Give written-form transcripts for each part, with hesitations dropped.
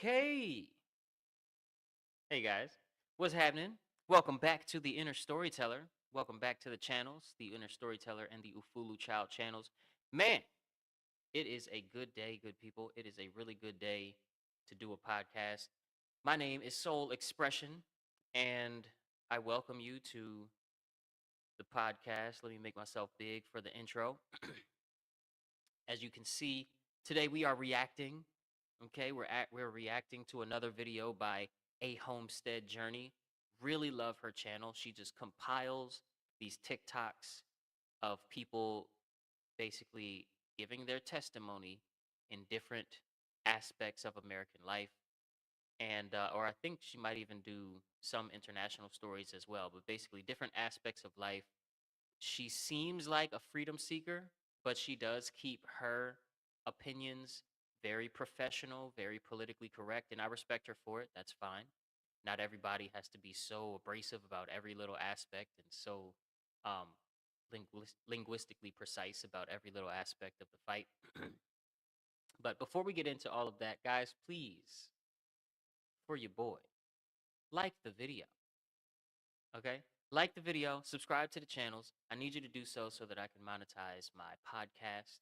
Okay. Hey guys, what's happening? Welcome back to the Inner Storyteller. Welcome back to the channels, the Inner Storyteller and the Ufulu Child channels. Man, it is a good day, good people. It is a really good day to do a podcast. My name is Soul Expression, and I welcome you to the podcast. Let me make myself big for the intro. As you can see, today we are reacting. Okay, we're reacting to another video by A Homestead Journey. Really love her channel. She just compiles these TikToks of people basically giving their testimony in different aspects of American life. And or I think she might even do some international stories as well, but basically different aspects of life. She seems like a freedom seeker, but she does keep her opinions very professional, very politically correct, and I respect her for it. That's fine. Not everybody has to be so abrasive about every little aspect and so um, linguistically precise about every little aspect of the fight. But before we get into all of that, guys, please, for your boy, like the video. Okay? Like the video, subscribe to the channels. I need you to do so that I can monetize my podcast.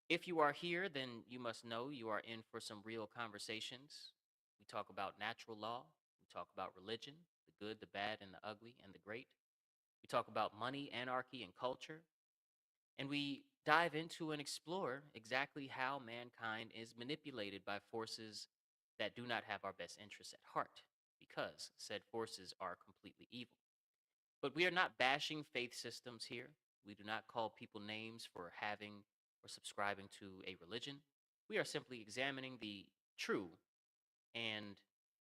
If you are here, then you must know you are in for some real conversations. We talk about natural law, we talk about religion, the good, the bad, and the ugly, and the great. We talk about money, anarchy, and culture. And we dive into and explore exactly how mankind is manipulated by forces that do not have our best interests at heart, because said forces are completely evil. But we are not bashing faith systems here. We do not call people names for having or subscribing to a religion. We are simply examining the true and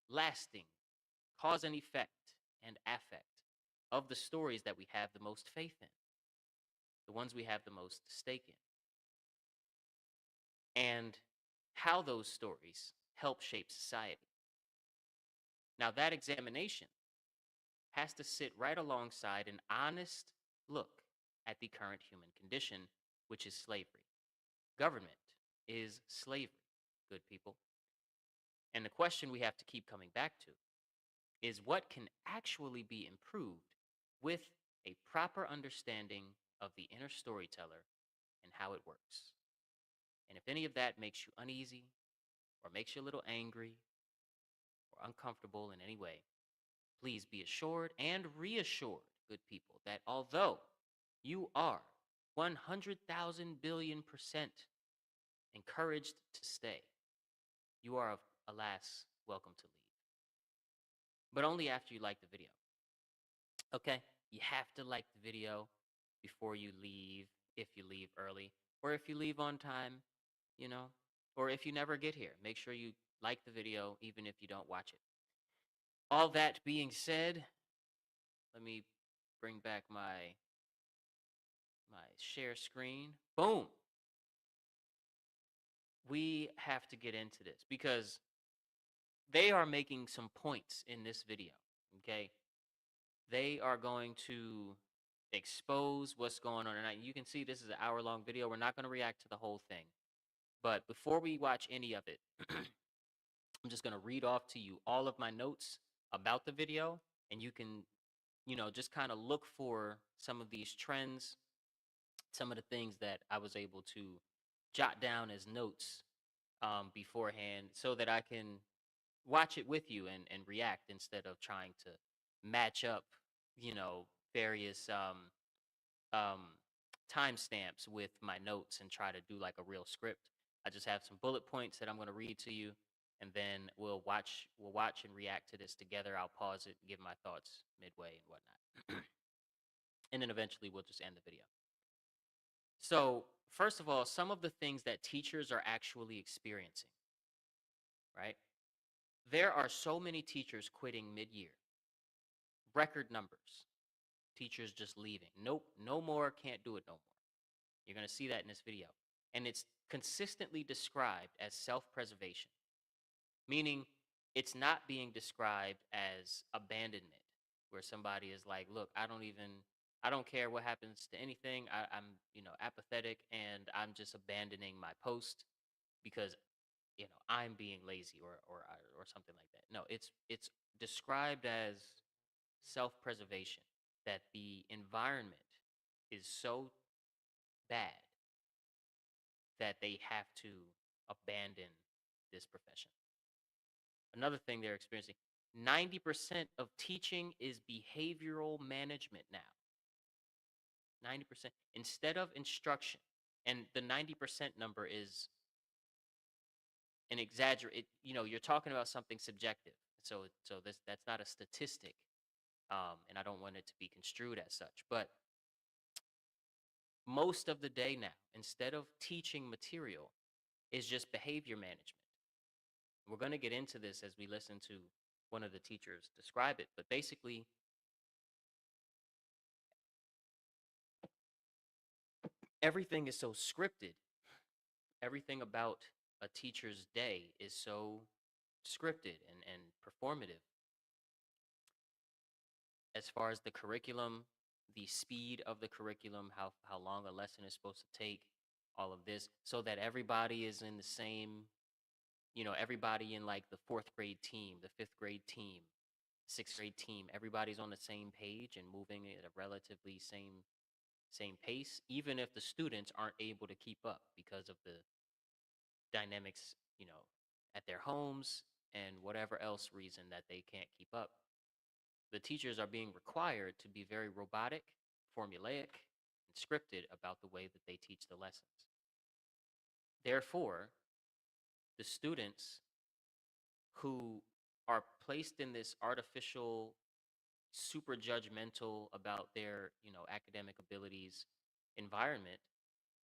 lasting cause and effect and affect of the stories that we have the most faith in, the ones we have the most stake in, and how those stories help shape society. Now, that examination has to sit right alongside an honest look at the current human condition, which is slavery. Government is slavery, good people. And the question we have to keep coming back to is what can actually be improved with a proper understanding of the inner storyteller and how it works. And if any of that makes you uneasy or makes you a little angry or uncomfortable in any way, please be assured and reassured, good people, that although you are 100,000 billion% encouraged to stay, you are, alas, welcome to leave. But only after you like the video. Okay? You have to like the video before you leave, if you leave early, or if you leave on time, you know, or if you never get here. Make sure you like the video even if you don't watch it. All that being said, let me bring back my share screen. Boom. We have to get into this because they are making some points in this video, okay? They are going to expose what's going on tonight. You can see this is an hour-long video. We're not going to react to the whole thing. But before we watch any of it, I'm just going to read off to you all of my notes about the video, and you can, just kind of look for some of these trends, some of the things that I was able to jot down as notes beforehand so that I can watch it with you and react instead of trying to match up, various um, timestamps with my notes and try to do like a real script. I just have some bullet points that I'm going to read to you, and then we'll watch and react to this together. I'll pause it, give my thoughts midway and whatnot, and then eventually we'll just end the video. So first of all, some of the things that teachers are actually experiencing, right? There are so many teachers quitting mid-year, record numbers. Teachers just leaving. Nope, no more, can't do it no more. You're going to see that in this video. And it's consistently described as self-preservation, meaning it's not being described as abandonment, where somebody is like, look, I don't care what happens to anything. I'm apathetic and I'm just abandoning my post because I'm being lazy or something like that. No, it's described as self-preservation, that the environment is so bad that they have to abandon this profession. Another thing they're experiencing, 90% of teaching is behavioral management now. 90% instead of instruction. And the 90% number is an exaggerate. You're talking about something subjective. So that's not a statistic. And I don't want it to be construed as such. But most of the day now, instead of teaching material, is just behavior management. We're going to get into this as we listen to one of the teachers describe it. But basically, everything is so scripted. Everything about a teacher's day is so scripted and performative as far as the curriculum, the speed of the curriculum, how long a lesson is supposed to take, all of this, so that everybody is in the same, everybody in like the fourth grade team, the fifth grade team, sixth grade team, everybody's on the same page and moving at a relatively same pace, even if the students aren't able to keep up because of the dynamics, at their homes and whatever else reason that they can't keep up. The teachers are being required to be very robotic, formulaic, and scripted about the way that they teach the lessons. Therefore, the students who are placed in this artificial, super judgmental about their, academic abilities environment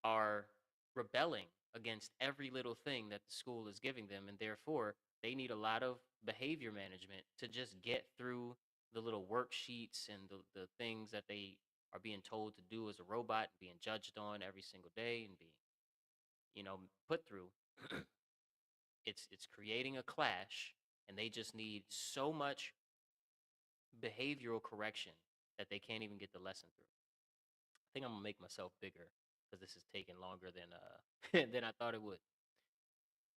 are rebelling against every little thing that the school is giving them, and therefore they need a lot of behavior management to just get through the little worksheets and the things that they are being told to do as a robot, being judged on every single day and being, put through. It's creating a clash, and they just need so much behavioral correction that they can't even get the lesson through. I think I'm gonna make myself bigger because this is taking longer than than I thought it would.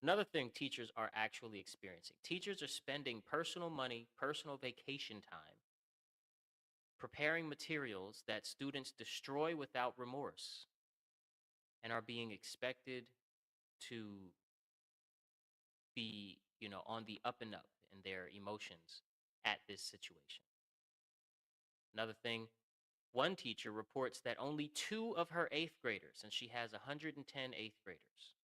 Another thing teachers are actually experiencing. Teachers are spending personal money, personal vacation time, preparing materials that students destroy without remorse and are being expected to be, on the up and up in their emotions at this situation. Another thing, one teacher reports that only 2 of her 8th graders, and she has 110 eighth graders,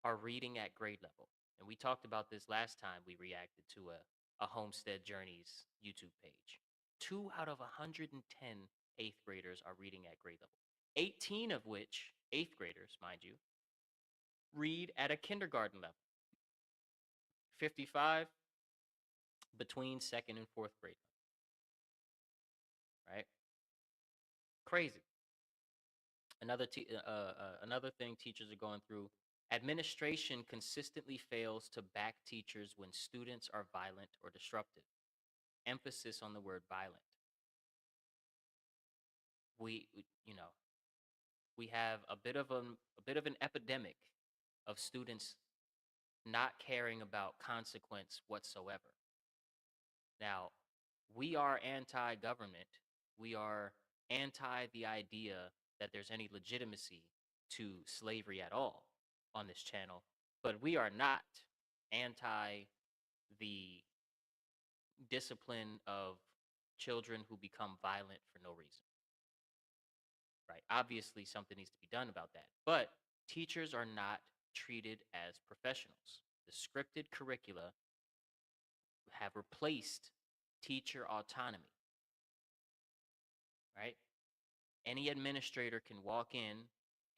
are reading at grade level. And we talked about this last time we reacted to a Homestead Journey's YouTube page. 2 out of 110 eighth graders are reading at grade level. 18 of which, 8th graders, mind you, read at a kindergarten level. 55 between second and fourth grade, right? Crazy. Another thing teachers are going through, administration consistently fails to back teachers when students are violent or disruptive. Emphasis on the word violent. We we have a bit of an epidemic of students not caring about consequence whatsoever. Now, we are anti-government. We are anti the idea that there's any legitimacy to slavery at all on this channel, but we are not anti the discipline of children who become violent for no reason. Right? Obviously, something needs to be done about that. But teachers are not treated as professionals. The scripted curricula have replaced teacher autonomy, right? Any administrator can walk in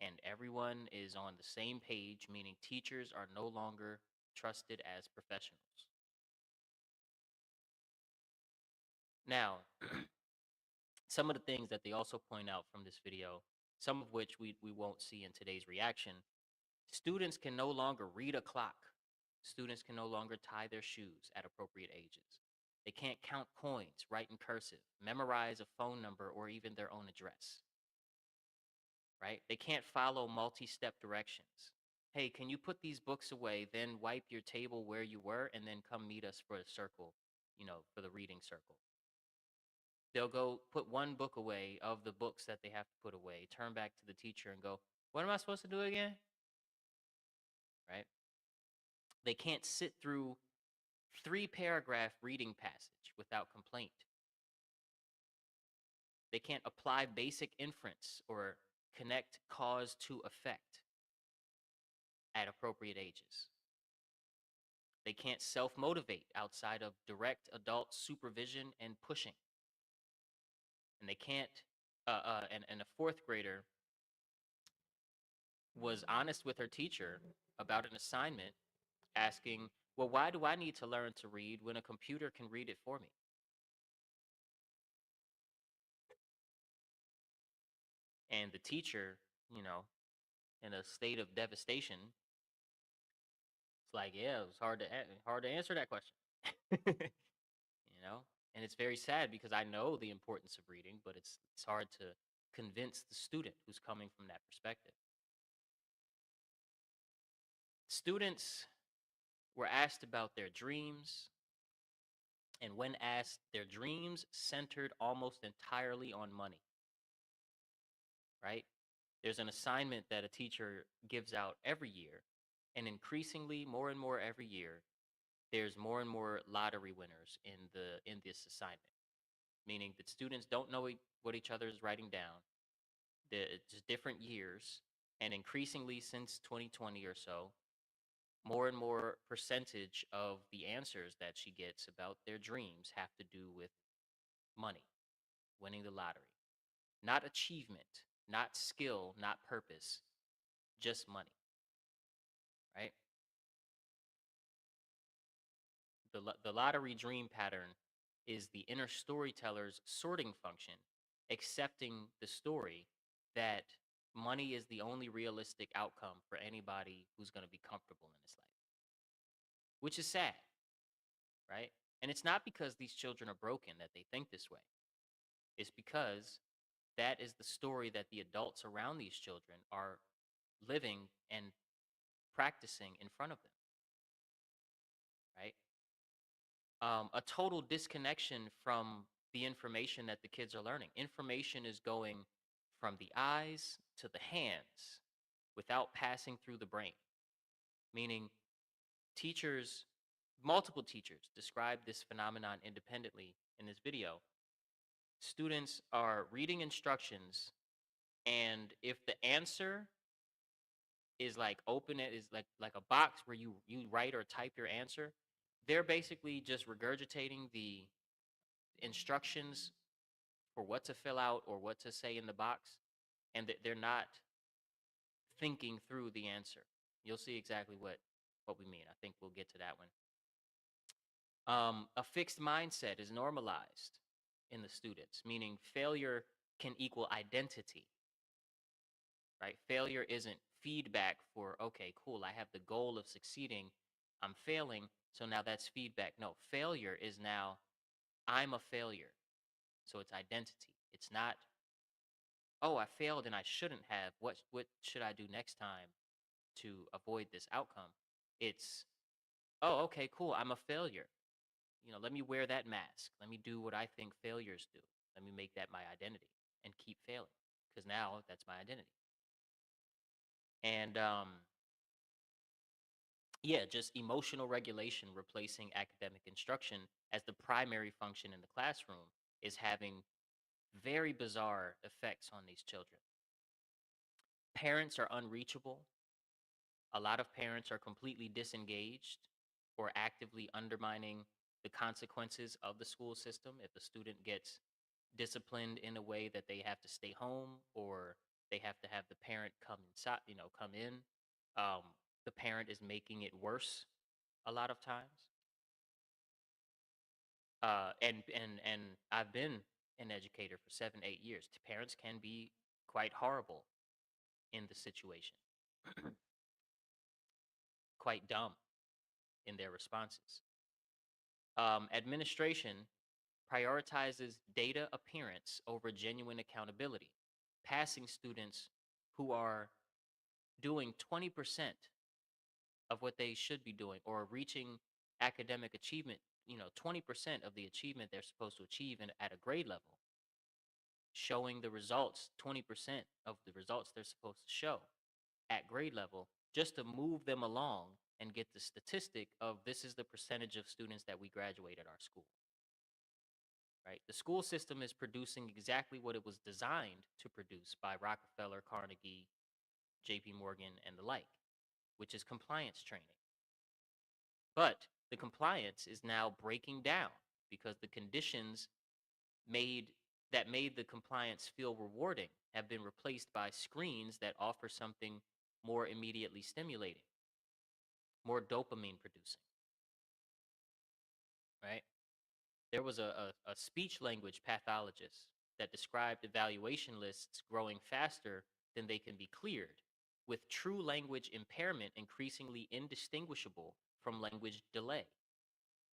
and everyone is on the same page, meaning teachers are no longer trusted as professionals. Now, some of the things that they also point out from this video, some of which we won't see in today's reaction, students can no longer read a clock. Students can no longer tie their shoes at appropriate ages. They can't count coins, write in cursive, memorize a phone number or even their own address, right? They can't follow multi-step directions. hey, can you put these books away, then wipe your table where you were, and then come meet us for a circle, for the reading circle. They'll go put one book away of the books that they have to put away, turn back to the teacher and go, what am I supposed to do again? Right? They can't sit through 3-paragraph reading passage without complaint. They can't apply basic inference or connect cause to effect at appropriate ages. They can't self motivate outside of direct adult supervision and pushing. And they can't, and a fourth grader was honest with her teacher about an assignment, asking, well, why do I need to learn to read when a computer can read it for me? And the teacher, you know, in a state of devastation, it's like, yeah, it was hard to answer that question. you know, and it's very sad because I know the importance of reading, but it's hard to convince the student who's coming from that perspective. Students were asked about their dreams, and when asked, their dreams centered almost entirely on money, right? There's an assignment that a teacher gives out every year, and increasingly, more and more every year, there's more and more lottery winners in this assignment, meaning that students don't know what each other is writing down. It's just different years, and increasingly since 2020 or so, more and more percentage of the answers that she gets about their dreams have to do with money, winning the lottery. Not achievement, not skill, not purpose, just money, right? The lottery dream pattern is the inner storyteller's sorting function, accepting the story that money is the only realistic outcome for anybody who's going to be comfortable in this life, which is sad, right? And it's not because these children are broken that they think this way. It's because that is the story that the adults around these children are living and practicing in front of them, right? A total disconnection from the information that the kids are learning. Information is going from the eyes to the hands without passing through the brain, meaning teachers, multiple teachers describe this phenomenon independently in this video. Students are reading instructions, and if the answer is like open, it is like a box where you write or type your answer, they're basically just regurgitating the instructions for what to fill out or what to say in the box, and they're not thinking through the answer. You'll see exactly what we mean. I think we'll get to that one. A fixed mindset is normalized in the students, meaning failure can equal identity, right? Failure isn't feedback for, okay, cool, I have the goal of succeeding, I'm failing, so now that's feedback. No, failure is now, I'm a failure. So it's identity. It's not, oh, I failed and I shouldn't have. What should I do next time to avoid this outcome? It's, oh, okay, cool, I'm a failure. Let me wear that mask. Let me do what I think failures do. Let me make that my identity and keep failing, because now that's my identity. And yeah, just emotional regulation replacing academic instruction as the primary function in the classroom is having very bizarre effects on these children. Parents are unreachable. A lot of parents are completely disengaged or actively undermining the consequences of the school system. If a student gets disciplined in a way that they have to stay home or they have to have the parent come inside, come in, um, the parent is making it worse a lot of times. And I've been an educator for 7, 8 years. Parents can be quite horrible in the situation, quite dumb in their responses. Administration prioritizes data appearance over genuine accountability, passing students who are doing 20% of what they should be doing, or reaching academic achievement, 20% of the achievement they're supposed to achieve at a grade level, showing the results, 20% of the results they're supposed to show at grade level, just to move them along and get the statistic of this is the percentage of students that we graduate at our school. Right? The school system is producing exactly what it was designed to produce by Rockefeller, Carnegie, JP Morgan, and the like, which is compliance training. But the compliance is now breaking down because the conditions that made the compliance feel rewarding have been replaced by screens that offer something more immediately stimulating, more dopamine producing, right? There was a speech language pathologist that described evaluation lists growing faster than they can be cleared, with true language impairment increasingly indistinguishable from language delay,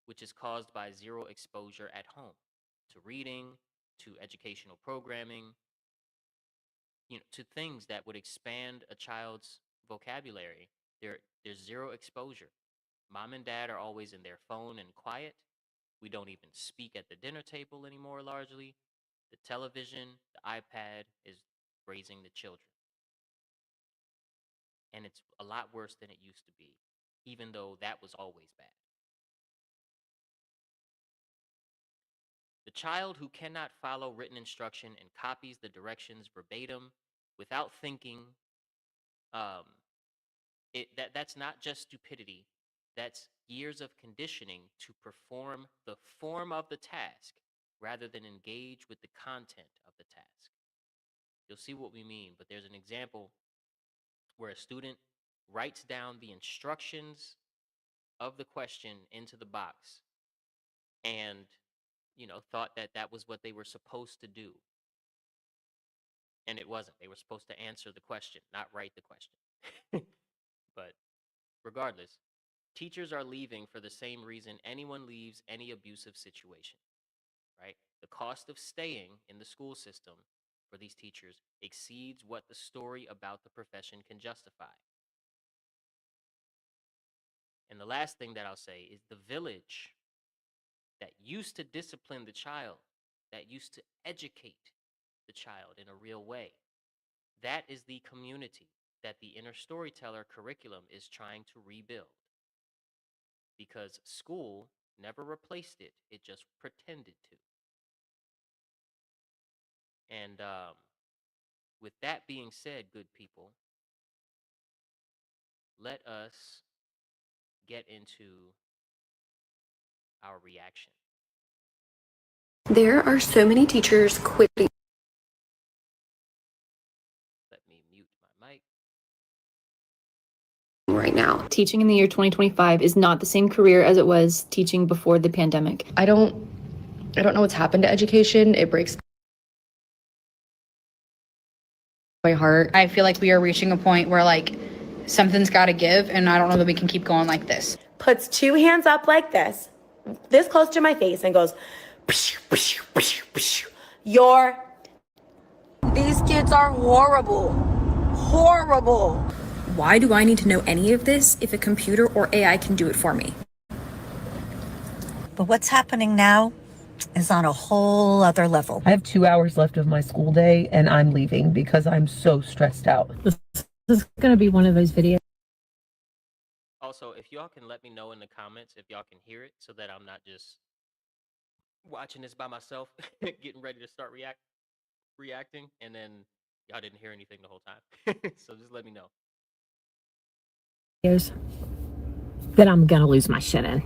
which is caused by zero exposure at home to reading, to educational programming, to things that would expand a child's vocabulary. There's zero exposure. Mom and dad are always in their phone and quiet. We don't even speak at the dinner table anymore, largely. The television, the iPad is raising the children. And it's a lot worse than it used to be, even though that was always bad. The child who cannot follow written instruction and copies the directions verbatim without thinking, that's not just stupidity. That's years of conditioning to perform the form of the task rather than engage with the content of the task. You'll see what we mean, but there's an example where a student writes down the instructions of the question into the box and, thought that that was what they were supposed to do. And it wasn't. They were supposed to answer the question, not write the question. But regardless, teachers are leaving for the same reason anyone leaves any abusive situation, right? The cost of staying in the school system for these teachers exceeds what the story about the profession can justify. And the last thing that I'll say is the village that used to discipline the child, that used to educate the child in a real way, that is the community that the inner storyteller curriculum is trying to rebuild. Because school never replaced it, it just pretended to. And with that being said, good people, let us get into our reaction. There are so many teachers quitting. Let me mute my mic. Right now. Teaching in the year 2025 is not the same career as it was teaching before the pandemic. I don't know what's happened to education. It breaks my heart. I feel like we are reaching a point where something's got to give, and I don't know that we can keep going like this. Puts two hands up like this close to my face, and goes, These kids are horrible. Horrible. Why do I need to know any of this if a computer or AI can do it for me? But what's happening now is on a whole other level. I have 2 hours left of my school day and I'm leaving because I'm so stressed out. This is going to be one of those videos. Also, if y'all can let me know in the comments if y'all can hear it so that I'm not just watching this by myself, getting ready to start reacting, and then y'all didn't hear anything the whole time. So just let me know. That I'm going to lose my shit in.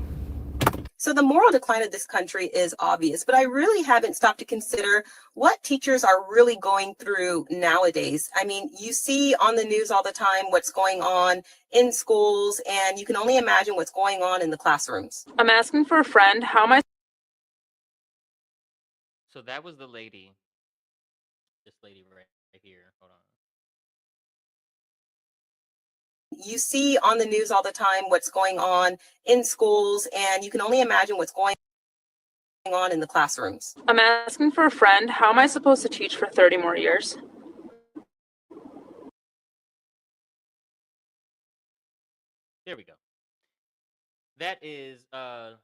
So the moral decline of this country is obvious, but I really haven't stopped to consider what teachers are really going through nowadays. I mean, you see on the news all the time what's going on in schools, and you can only imagine what's going on in the classrooms. I'm asking for a friend. How am I? So that was the lady. This lady right here. Hold on. You see on the news all the time what's going on in schools, and you can only imagine what's going on in the classrooms. I'm asking for a friend. How am I supposed to teach for 30 more years? There we go. That is A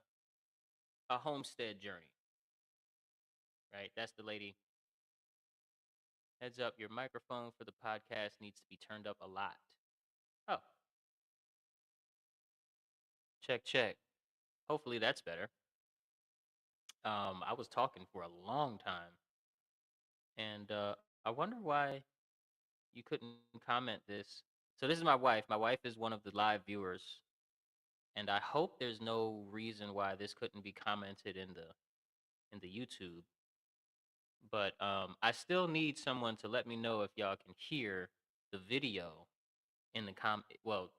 Homestead Journey, right? That's the lady. Heads up, your microphone for the podcast needs to be turned up a lot. Oh, check, check. Hopefully that's better. I was talking for a long time, and I wonder why you couldn't comment this. So this is my wife. My wife is one of the live viewers, and I hope there's no reason why this couldn't be commented in the YouTube. But I still need someone to let me know if y'all can hear the video in the well,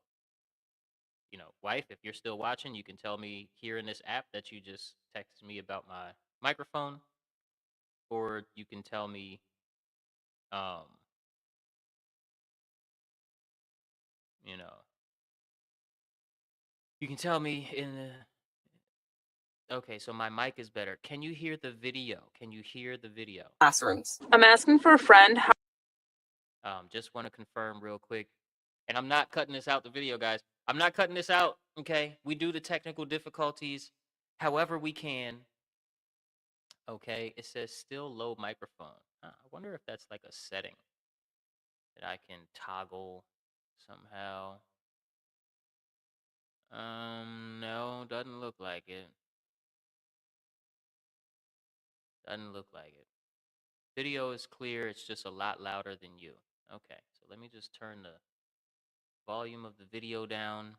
wife, if you're still watching, you can tell me here in this app that you just texted me about my microphone, or you can tell me, um, you know, you can tell me in the. Okay, so my mic is better. Can you hear the video? Can you hear the video? Classrooms. I'm asking for a friend. Just want to confirm real quick, and I'm not cutting this out the video, guys. I'm not cutting this out. Okay, we do the technical difficulties however we can. Okay, it says still low microphone. I wonder if that's like a setting that I can toggle somehow. No, doesn't look like it. Doesn't look like it. Video is clear, it's just a lot louder than you. Okay, so let me just turn the volume of the video down.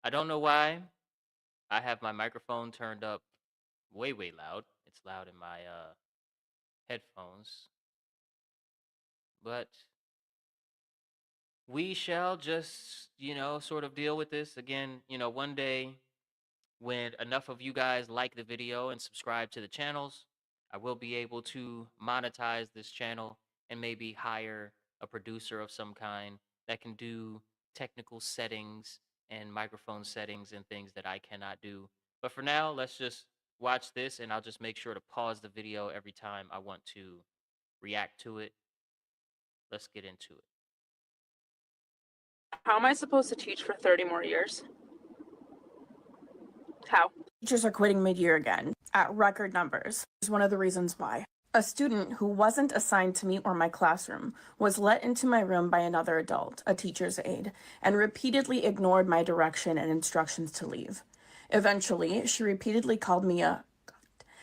I don't know why. I have my microphone turned up way, way loud. It's loud in my headphones. But we shall just, sort of deal with this again, one day when enough of you guys like the video and subscribe to the channels, I will be able to monetize this channel and maybe hire a producer of some kind that can do technical settings and microphone settings and things that I cannot do. But for now, let's just watch this, and I'll just make sure to pause the video every time I want to react to it. Let's get into it. How am I supposed to teach for 30 more years? How? Teachers are quitting mid-year again at record numbers. Is one of the reasons why. A student who wasn't assigned to me or my classroom was let into my room by another adult, a teacher's aide, and repeatedly ignored my direction and instructions to leave. Eventually, she repeatedly called me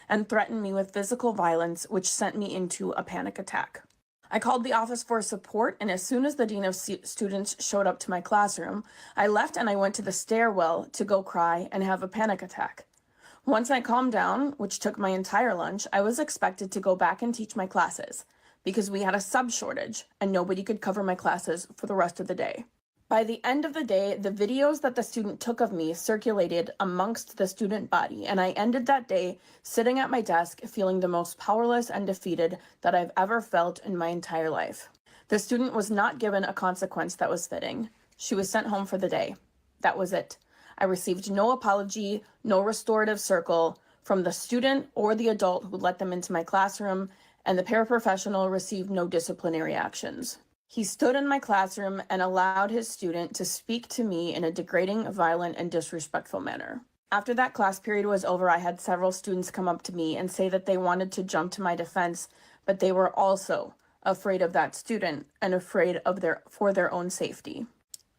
and threatened me with physical violence, which sent me into a panic attack. I called the office for support, and as soon as the dean of students showed up to my classroom, I left and I went to the stairwell to go cry and have a panic attack. Once I calmed down, which took my entire lunch, I was expected to go back and teach my classes because we had a sub shortage and nobody could cover my classes for the rest of the day. By the end of the day, the videos that the student took of me circulated amongst the student body, and I ended that day sitting at my desk feeling the most powerless and defeated that I've ever felt in my entire life. The student was not given a consequence that was fitting. She was sent home for the day. That was it. I received no apology, no restorative circle from the student or the adult who let them into my classroom, and the paraprofessional received no disciplinary actions. He stood in my classroom and allowed his student to speak to me in a degrading, violent, and disrespectful manner. After that class period was over, I had several students come up to me and say that they wanted to jump to my defense, but they were also afraid of that student and afraid of for their own safety.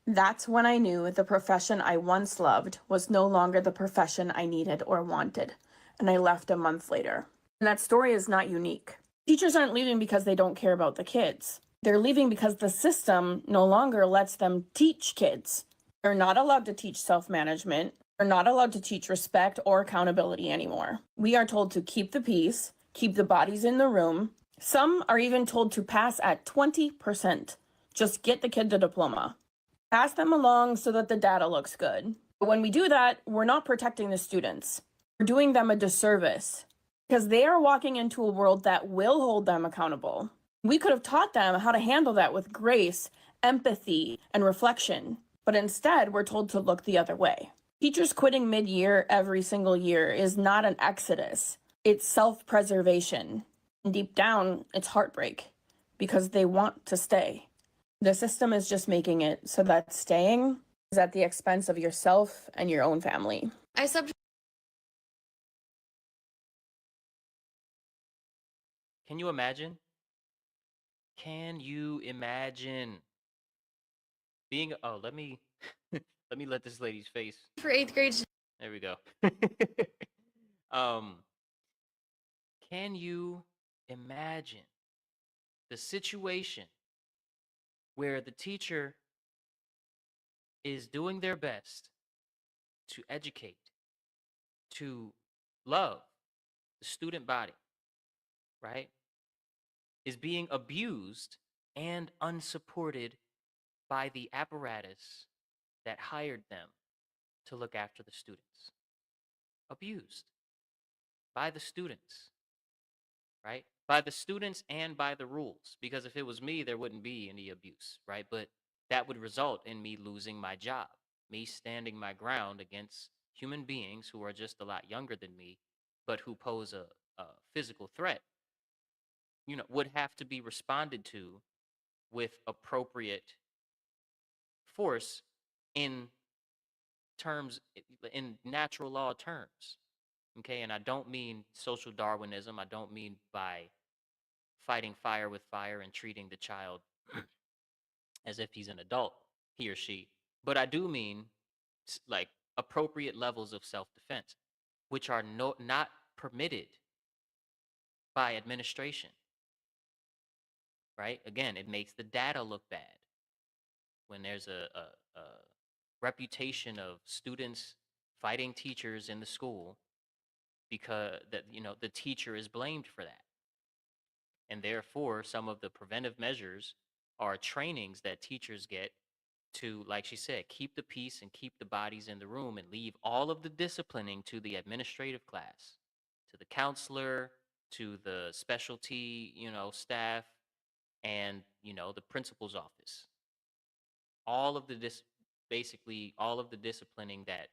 That's when I knew the profession I once loved was no longer the profession I needed or wanted, and I left a month later. And that story is not unique. Teachers aren't leaving because they don't care about the kids. They're leaving because the system no longer lets them teach kids. They're not allowed to teach self-management. They're not allowed to teach respect or accountability anymore. We are told to keep the peace, keep the bodies in the room. Some are even told to pass at 20%. Just get the kid the diploma. Pass them along so that the data looks good. But when we do that, we're not protecting the students. We're doing them a disservice because they are walking into a world that will hold them accountable. We could have taught them how to handle that with grace, empathy, and reflection, but instead we're told to look the other way. Teachers quitting mid-year every single year is not an exodus. It's self-preservation. And deep down, it's heartbreak because they want to stay. The system is just making it so that staying is at the expense of yourself and your own family. I subbed. Can you imagine? Can you imagine being? Oh, let me let me let this lady's face. For 8th grade. There we go. um, can you imagine the situation where the teacher is doing their best to educate, to love the student body, right? Is being abused and unsupported by the apparatus that hired them to look after the students. Abused by the students, right? By the students and by the rules. Because if it was me, there wouldn't be any abuse, right? But that would result in me losing my job, me standing my ground against human beings who are just a lot younger than me, but who pose a physical threat, would have to be responded to with appropriate force in terms, in natural law terms. Okay, and I don't mean social Darwinism. I don't mean by fighting fire with fire and treating the child as if he's an adult, he or she. But I do mean like appropriate levels of self-defense, which are not permitted by administration. Right? Again, it makes the data look bad when there's a reputation of students fighting teachers in the school because the teacher is blamed for that. And therefore, some of the preventive measures are trainings that teachers get to, like she said, keep the peace and keep the bodies in the room and leave all of the disciplining to the administrative class, to the counselor, to the specialty, staff, and, the principal's office. All of the basically all of the disciplining that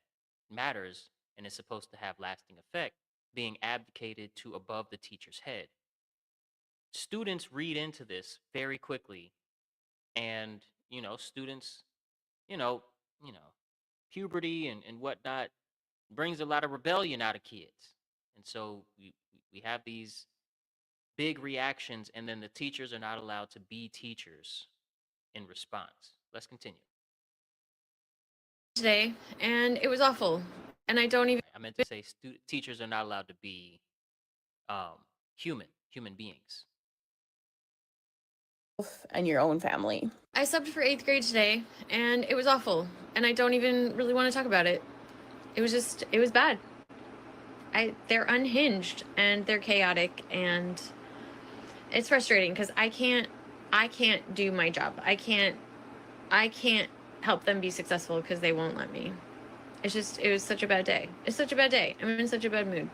matters and is supposed to have lasting effect being abdicated to above the teacher's head. Students read into this very quickly, and students, you know, you know, puberty and whatnot brings a lot of rebellion out of kids, and so we have these big reactions, and then the teachers are not allowed to be teachers in response. Let's continue. Today, and it was awful. And I don't even. I meant to say teachers are not allowed to be human beings. And your own family. I subbed for 8th grade today, and it was awful. And I don't even really want to talk about it. It was bad. They're unhinged and they're chaotic, and it's frustrating because I can't do my job. I can't help them be successful because they won't let me. It was such a bad day. It's such a bad day. I'm in such a bad mood.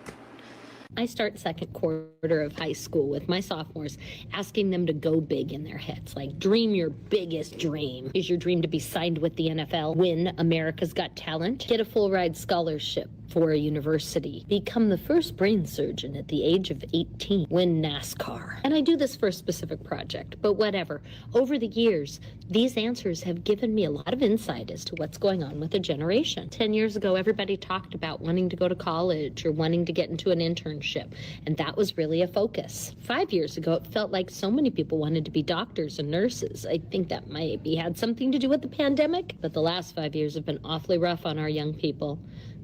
I start second quarter of high school with my sophomores, asking them to go big in their heads. Like, dream your biggest dream. Is your dream to be signed with the NFL, win America's Got Talent, get a full ride scholarship for a university, become the first brain surgeon at the age of 18, win NASCAR? And I do this for a specific project, but whatever. Over the years, these answers have given me a lot of insight as to what's going on with a generation. 10 years ago, everybody talked about wanting to go to college or wanting to get into an internship, and that was really a focus. 5 years ago, it felt like so many people wanted to be doctors and nurses. I think that maybe had something to do with the pandemic, but the last 5 years have been awfully rough on our young people.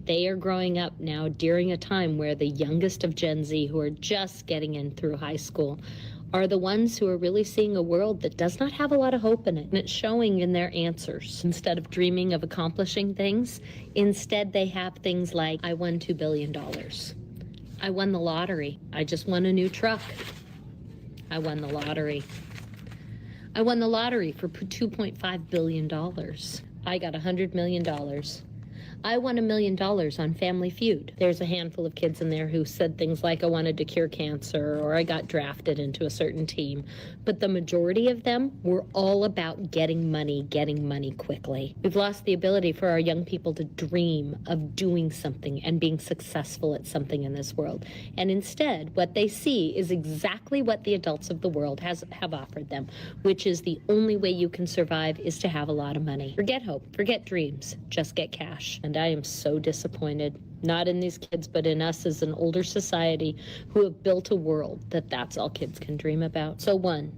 They are growing up now during a time where the youngest of Gen Z, who are just getting in through high school, are the ones who are really seeing a world that does not have a lot of hope in it. And it's showing in their answers. Instead of dreaming of accomplishing things, instead they have things like, I won $2 billion. I won the lottery. I just won a new truck. I won the lottery. I won the lottery for $2.5 billion. I got $100 million. I won $1 million on Family Feud. There's a handful of kids in there who said things like, I wanted to cure cancer, or I got drafted into a certain team. But the majority of them were all about getting money quickly. We've lost the ability for our young people to dream of doing something and being successful at something in this world. And instead, what they see is exactly what the adults of the world have offered them, which is the only way you can survive is to have a lot of money. Forget hope, forget dreams, just get cash. And I am so disappointed, not in these kids, but in us as an older society who have built a world that's all kids can dream about. So one,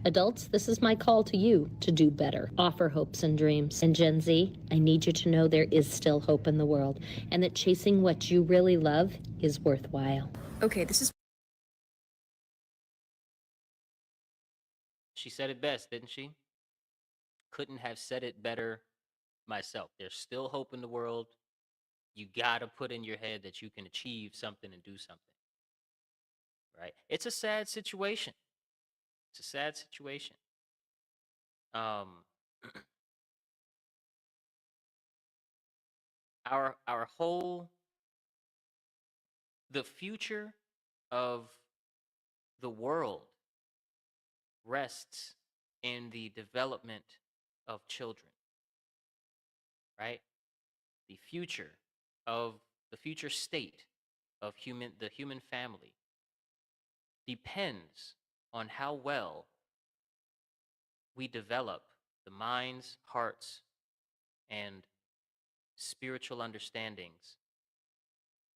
adults, this is my call to you to do better. Offer hopes and dreams. And Gen Z, I need you to know there is still hope in the world and that chasing what you really love is worthwhile. Okay, this is She said it best, didn't she? Couldn't have said it better myself. There's still hope in the world. You got to put in your head that you can achieve something and do something. Right? It's a sad situation. It's a sad situation. Our whole the future of the world rests in the development of children, right? The future of the future state of the human family depends on how well we develop the minds, hearts, and spiritual understandings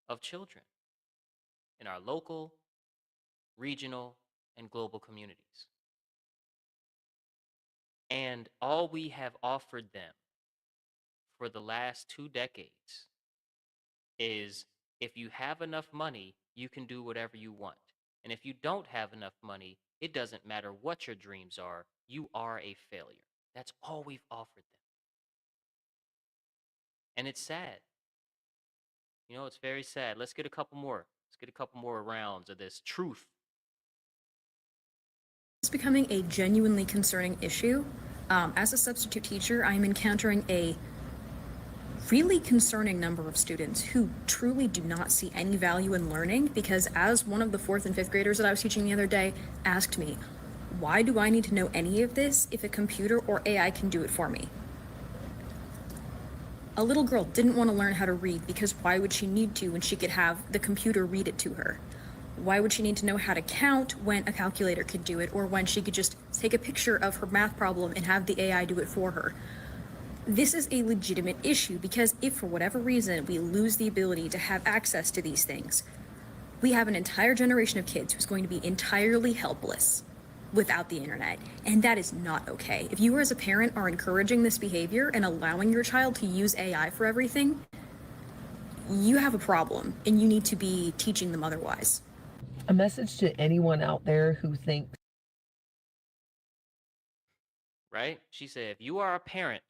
of children in our local, regional, and global communities. And all we have offered them for the last 2 decades is if you have enough money, you can do whatever you want. And if you don't have enough money, it doesn't matter what your dreams are, you are a failure. That's all we've offered them. And it's sad. You know, it's very sad. Let's get a couple more. Let's get a couple more rounds of this truth. It's becoming a genuinely concerning issue. As a substitute teacher, I'm encountering a really concerning number of students who truly do not see any value in learning because, as one of the 4th and 5th graders that I was teaching the other day asked me, why do I need to know any of this if a computer or AI can do it for me? A little girl didn't want to learn how to read because why would she need to when she could have the computer read it to her? Why would she need to know how to count when a calculator could do it, or when she could just take a picture of her math problem and have the AI do it for her? This is a legitimate issue because if for whatever reason we lose the ability to have access to these things, we have an entire generation of kids who's going to be entirely helpless without the internet, and that is not okay. If you as a parent are encouraging this behavior and allowing your child to use AI for everything, you have a problem and you need to be teaching them otherwise. A message to anyone out there who thinks, Right? She said, if you are a parent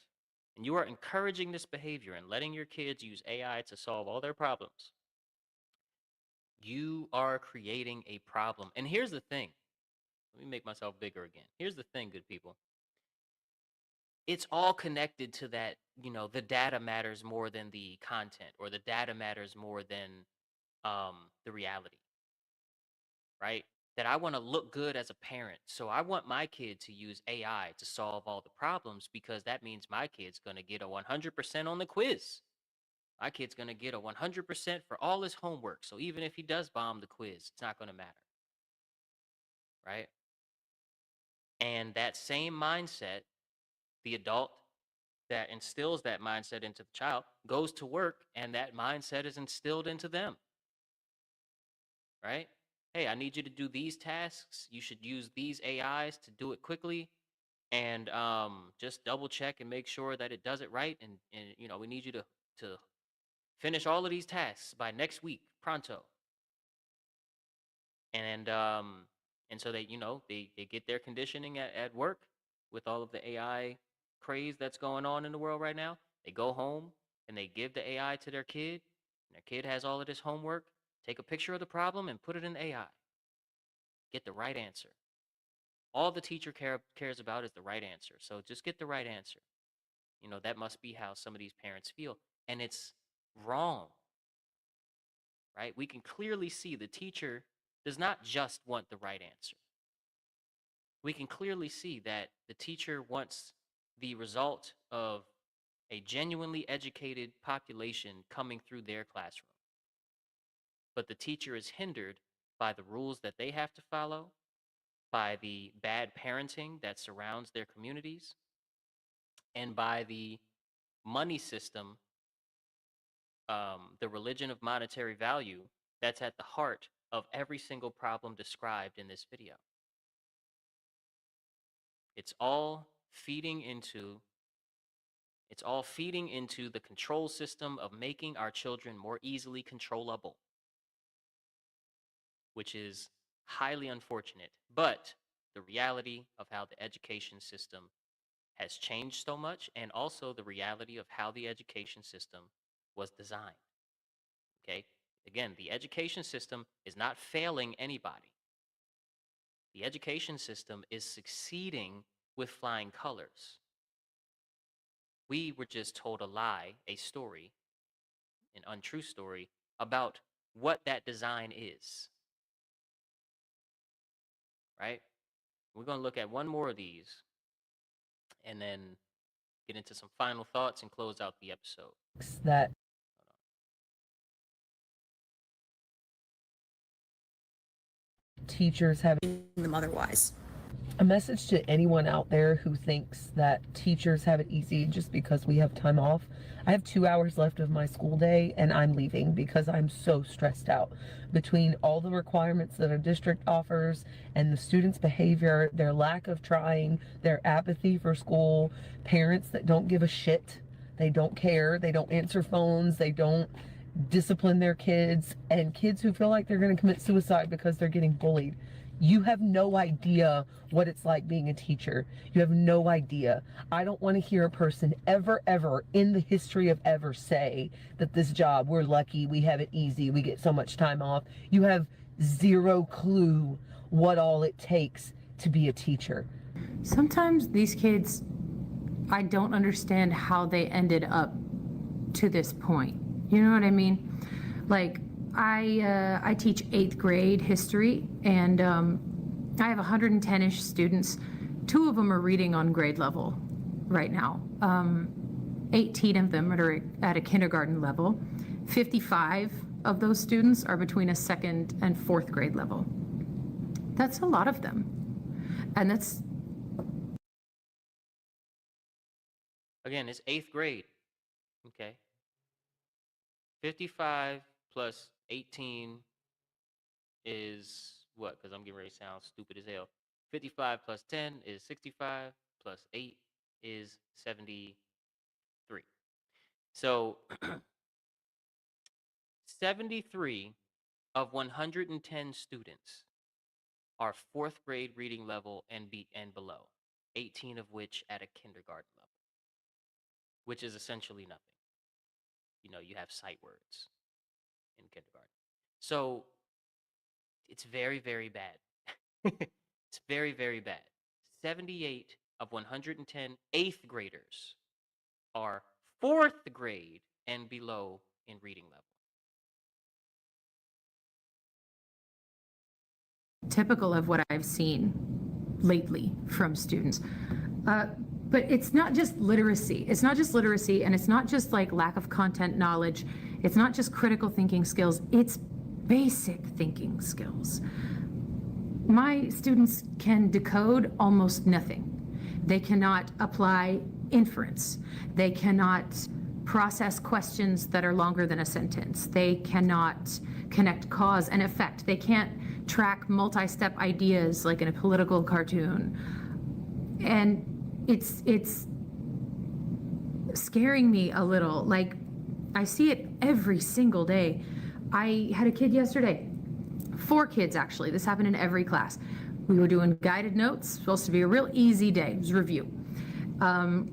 and you are encouraging this behavior and letting your kids use AI to solve all their problems, you are creating a problem. And here's the thing. Let me make myself bigger again. Here's the thing, good people. It's all connected to that, the data matters more than the content, or the data matters more than the reality, right? That I want to look good as a parent. So I want my kid to use AI to solve all the problems because that means my kid's going to get a 100% on the quiz. My kid's going to get a 100% for all his homework. So even if he does bomb the quiz, it's not going to matter, right? And that same mindset, the adult that instills that mindset into the child goes to work, and that mindset is instilled into them, right? Hey, I need you to do these tasks. You should use these AIs to do it quickly, and just double check and make sure that it does it right. And we need you to finish all of these tasks by next week, pronto. And so they get their conditioning at work with all of the AI craze that's going on in the world right now. They go home and they give the AI to their kid, and their kid has all of this homework. Take a picture of the problem and put it in the AI. Get the right answer. All the teacher cares about is the right answer. So just get the right answer. That must be how some of these parents feel. and it's wrong, right? We can clearly see the teacher does not just want the right answer. We can clearly see that the teacher wants the result of a genuinely educated population coming through their classroom. But the teacher is hindered by the rules that they have to follow, by the bad parenting that surrounds their communities, and by the money system, the religion of monetary value that's at the heart of every single problem described in this video. It's all feeding into the control system of making our children more easily controllable, which is highly unfortunate. But the reality of how the education system has changed so much, and also the reality of how the education system was designed. Okay? Again, the education system is not failing anybody. The education system is succeeding with flying colors. We were just told a lie, a story, an untrue story about what that design is. Right? We're going to look at one more of these and then get into some final thoughts and close out the episode. That teachers have them otherwise. A message to anyone out there who thinks that teachers have it easy just because we have time off. I have 2 hours left of my school day and I'm leaving because I'm so stressed out between all the requirements that a district offers and the students' behavior, their lack of trying, their apathy for school, parents that don't give a shit, they don't care, they don't answer phones, they don't discipline their kids, and kids who feel like they're going to commit suicide because they're getting bullied. You have no idea what it's like being a teacher. You have no idea. I don't want to hear a person ever in the history of ever say that this job, we're lucky, we have it easy, we get so much time off. You have zero clue what all it takes to be a teacher. Sometimes these kids, I don't understand how they ended up to this point. You know what I mean? Like, I teach 8th grade history, and I have 110-ish students. 2 of them are reading on grade level right now. 18 of them are at a kindergarten level. 55 of those students are between a 2nd and 4th grade level. That's a lot of them. And that's... Again, it's 8th grade, okay? 55 plus 18 is what? Because I'm getting ready to sound stupid as hell. 55 plus 10 is 65, plus 8 is 73. So 73 of 110 students are 4th grade reading level and below, 18 of which at a kindergarten level, which is essentially nothing. You know, you have sight words in kindergarten. So it's very, very bad. It's very, very bad. 78 of 110 8th graders are 4th grade and below in reading level. Typical of what I've seen lately from students. But it's not just literacy. It's not just literacy, and it's not just like lack of content knowledge. It's not just critical thinking skills. It's basic thinking skills. My students can decode almost nothing. They cannot apply inference. They cannot process questions that are longer than a sentence. They cannot connect cause and effect. They can't track multi-step ideas like in a political cartoon. And it's scaring me a little. Like, I see it every single day. I had a kid yesterday, 4 kids actually, this happened in every class. We were doing guided notes, supposed to be a real easy day, it was review.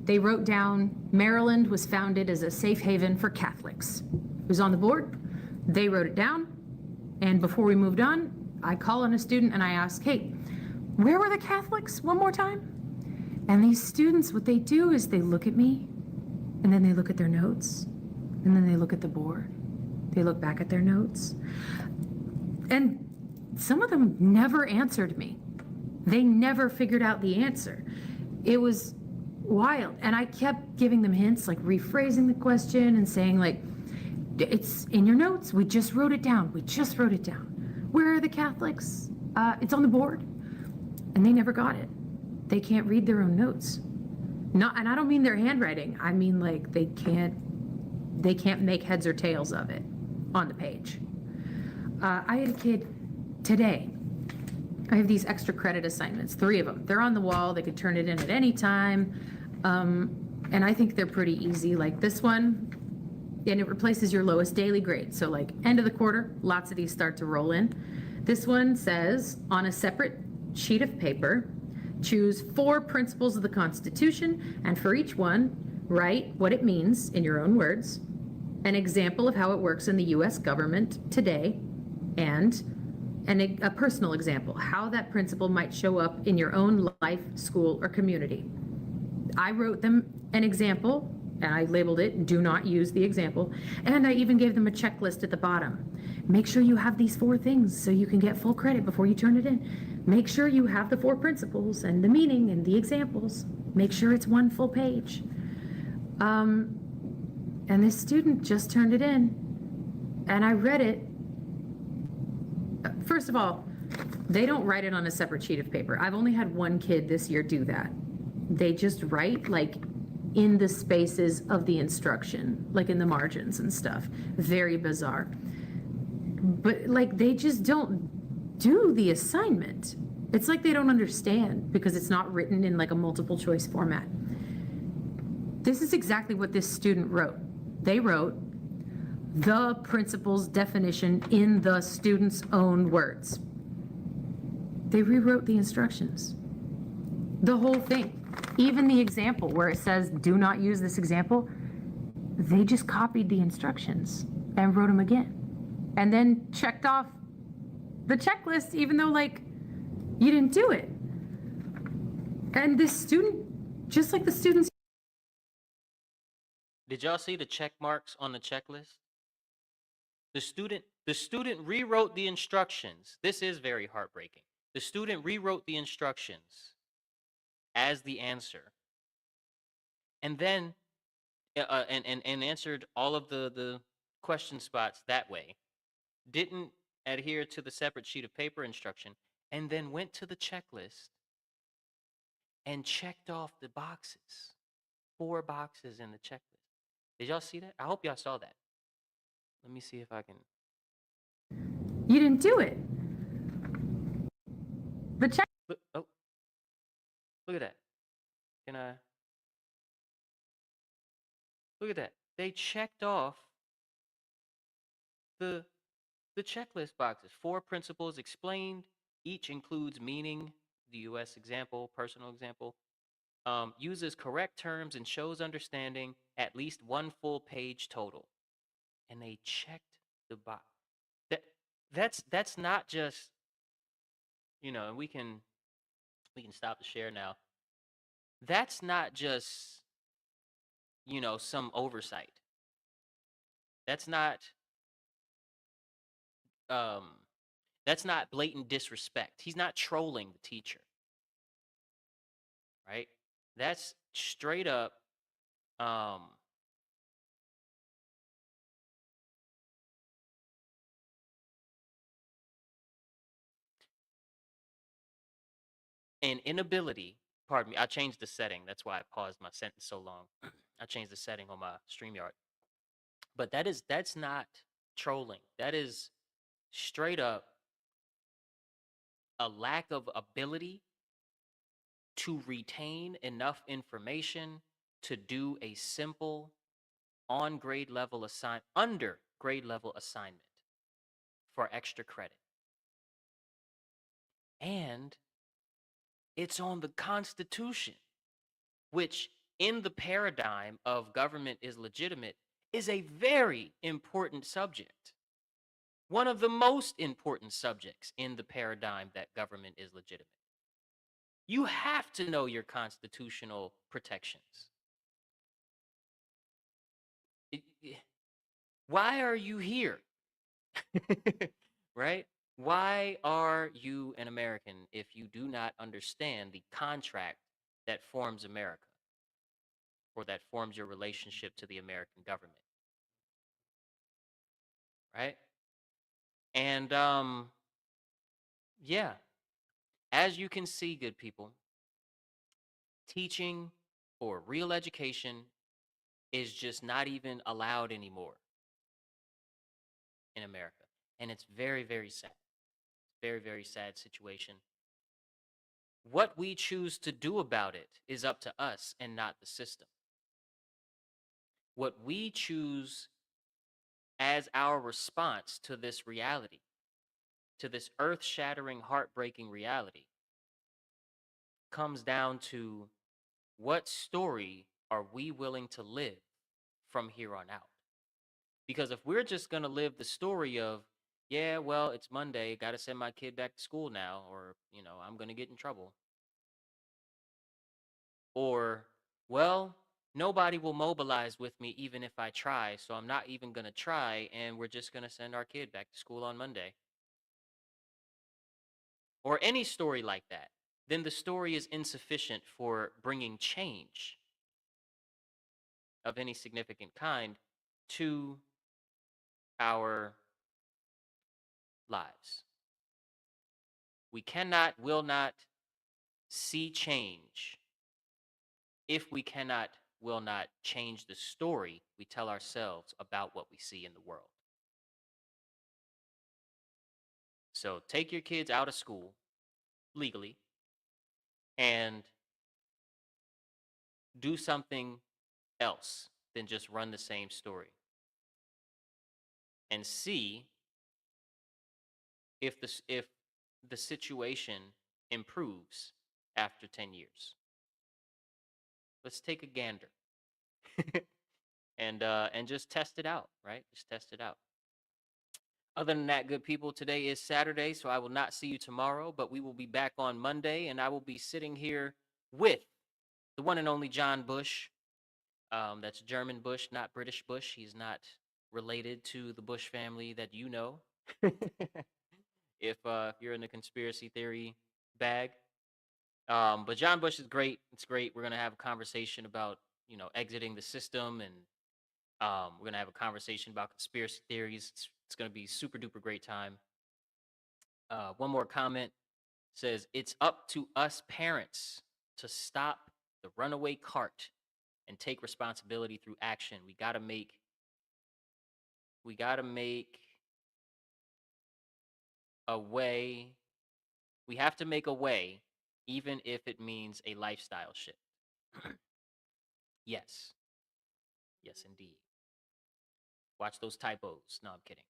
They wrote down, Maryland was founded as a safe haven for Catholics. It was on the board, they wrote it down, and before we moved on, I call on a student and I ask, hey, where were the Catholics one more time? And these students, what they do is they look at me, and then they look at their notes, And then they look at the board. They look back at their notes. And some of them never answered me. They never figured out the answer. It was wild. And I kept giving them hints, like rephrasing the question and saying, like, it's in your notes. We just wrote it down. We just wrote it down. Where are the Catholics? It's on the board. And they never got it. They can't read their own notes. Not, and I don't mean their handwriting. I mean, like, they can't make heads or tails of it on the page. I had a kid today. I have these extra credit assignments, 3 of them. They're on the wall. They could turn it in at any time. And I think they're pretty easy. Like this one, and it replaces your lowest daily grade. So like end of the quarter, lots of these start to roll in. This one says, on a separate sheet of paper, choose 4 principles of the Constitution, and for each one, write what it means in your own words, an example of how it works in the U.S. government today, and a personal example, how that principle might show up in your own life, school, or community. I wrote them an example, and I labeled it, do not use the example, and I even gave them a checklist at the bottom. Make sure you have these 4 things so you can get full credit before you turn it in. Make sure you have the 4 principles and the meaning and the examples. Make sure it's 1 full page. And this student just turned it in, and I read it. First of all, they don't write it on a separate sheet of paper. I've only had 1 kid this year do that. They just write like in the spaces of the instruction, like in the margins and stuff. Very bizarre. But like they just don't do the assignment. It's like they don't understand because it's not written in like a multiple choice format. This is exactly what this student wrote. They wrote the principle's definition in the student's own words. They rewrote the instructions. The whole thing. Even the example where it says, do not use this example, they just copied the instructions and wrote them again. And then checked off the checklist, even though, like, you didn't do it. And this student, just like the students. Did y'all see the check marks on the checklist? The student rewrote the instructions. This is very heartbreaking. The student rewrote the instructions as the answer, and then and answered all of the question spots that way. Didn't adhere to the separate sheet of paper instruction, and then went to the checklist and checked off the boxes. 4 boxes in the checklist. Did y'all see that? I hope y'all saw that. Let me see if I can. You didn't do it. The check. Look, oh, look at that. Can I? Look at that. They checked off the checklist boxes. 4 principles explained. Each includes meaning, the U.S. example, personal example. Uses correct terms and shows understanding, at least 1 full page total. And they checked the box. That's not just, and we can stop the share now. That's not just, some oversight. That's not blatant disrespect. He's not trolling the teacher. Right? That's straight up an inability. Pardon me, I changed the setting. That's why I paused my sentence so long. I changed the setting on my StreamYard. But that's not trolling. That is straight up a lack of ability to retain enough information to do a simple under grade level assignment for extra credit. And it's on the Constitution, which in the paradigm of government is legitimate is a very important subject. One of the most important subjects in the paradigm that government is legitimate. You have to know your constitutional protections. Why are you here? Right? Why are you an American if you do not understand the contract that forms America or that forms your relationship to the American government? Right? And yeah, as you can see, good people, teaching or real education is just not even allowed anymore in America. And it's very, very sad. Very, very sad situation. What we choose to do about it is up to us and not the system. What we choose as our response to this reality, to this earth-shattering, heartbreaking reality, comes down to what story are we willing to live from here on out? Because if we're just going to live the story of, yeah, well, it's Monday, got to send my kid back to school now, or, I'm going to get in trouble. Or, well, nobody will mobilize with me even if I try, so I'm not even going to try, and we're just going to send our kid back to school on Monday. Or any story like that, then the story is insufficient for bringing change of any significant kind to our lives. We cannot, will not see change if we cannot, will not change the story we tell ourselves about what we see in the world. So take your kids out of school legally and do something else than just run the same story. And see if the situation improves after 10 years. Let's take a gander. And just test it out, right? Just test it out. Other than that, good people, today is Saturday, so I will not see you tomorrow, but we will be back on Monday, and I will be sitting here with the one and only John Bush. That's German Bush, not British Bush. He's not related to the Bush family that you know. If you're in the conspiracy theory bag. But John Bush is great. It's great. We're gonna have a conversation about exiting the system, and we're gonna have a conversation about conspiracy theories. It's gonna be super duper great time. One more comment says it's up to us parents to stop the runaway cart and take responsibility through action. We gotta make a way. We have to make a way, even if it means a lifestyle shift. Yes. Yes, indeed. Watch those typos. No, I'm kidding.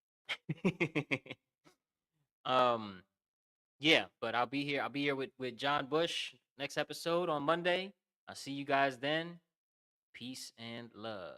Yeah, but I'll be here. I'll be here with John Bush next episode on Monday. I'll see you guys then. Peace and love.